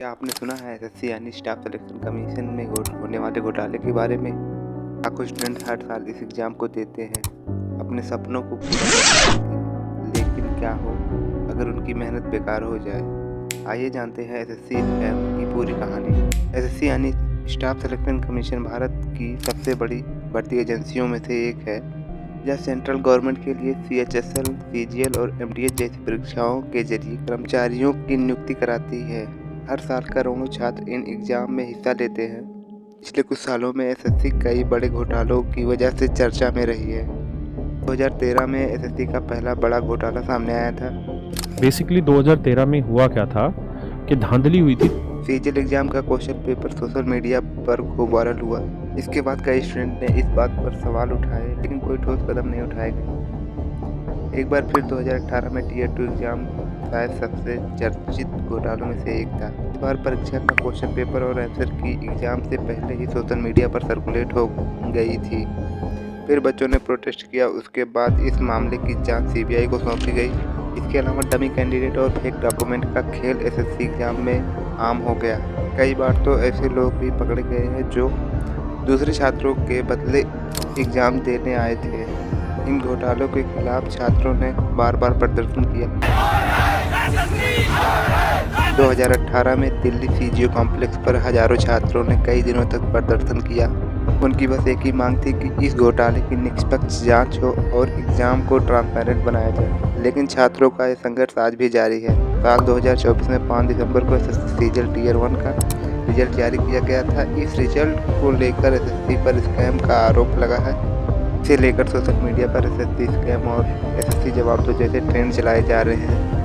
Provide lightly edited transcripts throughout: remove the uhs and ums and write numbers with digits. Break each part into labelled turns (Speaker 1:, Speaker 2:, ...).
Speaker 1: क्या आपने सुना है एसएससी यानी स्टाफ सिलेक्शन कमीशन में होने वाले घोटाले के बारे में? लाखों स्टूडेंट हर साल इस एग्ज़ाम को देते हैं अपने सपनों को पूरा करने के लिए। लेकिन क्या हो अगर उनकी मेहनत बेकार हो जाए? आइए जानते हैं एसएससी स्कैम की पूरी कहानी। एसएससी यानी स्टाफ सिलेक्शन कमीशन भारत की सबसे बड़ी भर्ती एजेंसियों में से एक है। यह सेंट्रल गवर्नमेंट के लिए सीएचएसएल, सीजीएल और एमटीएस जैसी परीक्षाओं के जरिए कर्मचारियों की नियुक्ति कराती है। हर साल करोड़ों छात्र इन एग्ज़ाम में हिस्सा लेते हैं। पिछले कुछ सालों में एसएससी कई बड़े घोटालों की वजह से चर्चा में रही है। 2013 में एसएससी का पहला बड़ा घोटाला सामने आया था।
Speaker 2: बेसिकली 2013 में हुआ क्या था कि धांधली हुई थी।
Speaker 1: सीजीएल एग्ज़ाम का क्वेश्चन पेपर सोशल मीडिया पर खूब वायरल हुआ। इसके बाद कई स्टूडेंट ने इस बात पर सवाल उठाए, लेकिन कोई ठोस कदम नहीं उठाए गए। एक बार फिर 2018 में टीयर 2 एग्ज़ाम शायद सबसे चर्चित घोटालों में से एक था। इस बार परीक्षा का क्वेश्चन पेपर और आंसर की एग्ज़ाम से पहले ही सोशल मीडिया पर सर्कुलेट हो गई थी। फिर बच्चों ने प्रोटेस्ट किया। उसके बाद इस मामले की जांच सीबीआई को सौंपी गई। इसके अलावा डमी कैंडिडेट और फेक डॉक्यूमेंट का खेल एसएससी एग्ज़ाम में आम हो गया। कई बार तो ऐसे लोग भी पकड़े गए हैं जो दूसरे छात्रों के बदले एग्ज़ाम देने आए थे। इन घोटालों के खिलाफ छात्रों ने बार बार प्रदर्शन किया। 2018 में दिल्ली सीजीओ कॉम्प्लेक्स पर हजारों छात्रों ने कई दिनों तक प्रदर्शन किया। उनकी बस एक ही मांग थी कि इस घोटाले की निष्पक्ष जांच हो और एग्ज़ाम को ट्रांसपेरेंट बनाया जाए। लेकिन छात्रों का यह संघर्ष आज भी जारी है। साल 2024 में 5 दिसंबर को एसएससी सीजीएल टीयर 1 का रिजल्ट जारी किया गया था। इस रिजल्ट को लेकर एसएससी पर स्कैम का आरोप लगा है। इसे लेकर सोशल मीडिया पर एसएससी स्कैम और एसएससी जवाब दो जैसे ट्रेंड चलाए जा रहे हैं।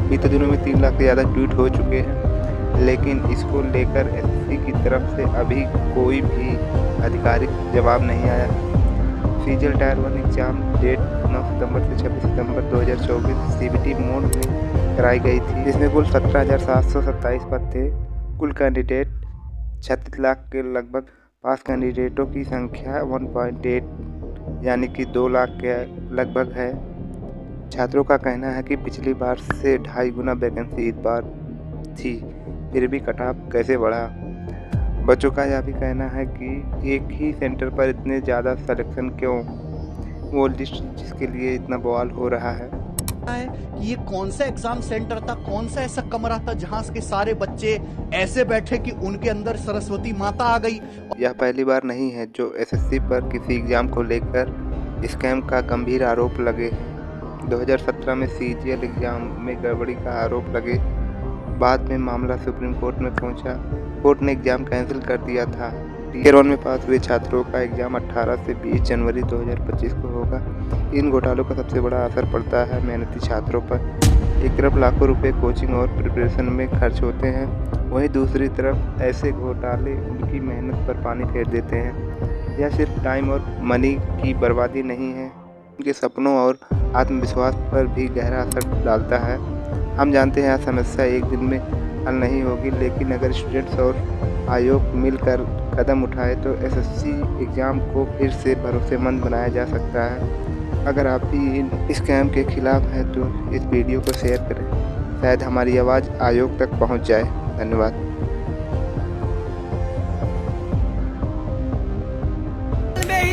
Speaker 1: बीते दिनों में 3 लाख से ज़्यादा ट्वीट हो चुके हैं, लेकिन इसको लेकर एसएससी की तरफ से अभी कोई भी आधिकारिक जवाब नहीं आया। सीजीएल टायर 1 एग्ज़ाम डेट 9 सितंबर से 26 सितंबर 2024 सीबीटी मोड में कराई गई थी, जिसमें कुल 17,727 पद थे। कुल कैंडिडेट 36 लाख के लगभग। पास कैंडिडेटों की संख्या 1.8 यानी कि 2 लाख के लगभग है। छात्रों का कहना है कि पिछली बार से 2.5 गुना वैकेंसी इस बार थी, फिर भी कट ऑफ कैसे बढ़ा। बच्चों का यह भी कहना है कि एक ही सेंटर पर इतने ज़्यादा सिलेक्शन क्यों, वो लिस्ट जिसके लिए इतना बवाल हो रहा है।
Speaker 3: ये कौन सा एग्जाम सेंटर था, कौन सा ऐसा कमरा था जहां के सारे बच्चे ऐसे बैठे कि उनके अंदर सरस्वती माता आ गई।
Speaker 1: यह पहली बार नहीं है जो एसएससी पर किसी एग्ज़ाम को लेकर स्कैम का गंभीर आरोप लगे। 2017 में सीजीएल एग्ज़ाम में गड़बड़ी का आरोप लगे। बाद में मामला सुप्रीम कोर्ट में पहुंचा। कोर्ट ने एग्ज़ाम कैंसिल कर दिया था। टीयर 1 में पास हुए छात्रों का एग्ज़ाम 18 से 20 जनवरी 2025 को होगा। इन घोटालों का सबसे बड़ा असर पड़ता है मेहनती छात्रों पर। एक तरफ लाखों रुपए कोचिंग और प्रिपरेशन में खर्च होते हैं, वहीं दूसरी तरफ ऐसे घोटाले उनकी मेहनत पर पानी फेर देते हैं। यह सिर्फ टाइम और मनी की बर्बादी नहीं है, उनके सपनों और आत्मविश्वास पर भी गहरा असर डालता है। हम जानते हैं यह समस्या एक दिन में हल नहीं होगी, लेकिन अगर स्टूडेंट्स और आयोग मिलकर कदम उठाए तो एसएससी एग्ज़ाम को फिर से भरोसेमंद बनाया जा सकता है। अगर आप भी इन स्कैम के खिलाफ हैं तो इस वीडियो को शेयर करें, शायद हमारी आवाज़ आयोग तक पहुंच जाए। धन्यवाद।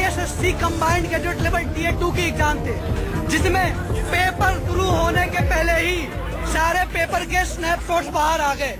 Speaker 4: SSC combined cadet level tier 2 के एग्जाम थे, जिसमें पेपर शुरू होने के पहले ही सारे पेपर के स्नैपशॉट्स बाहर आ गए।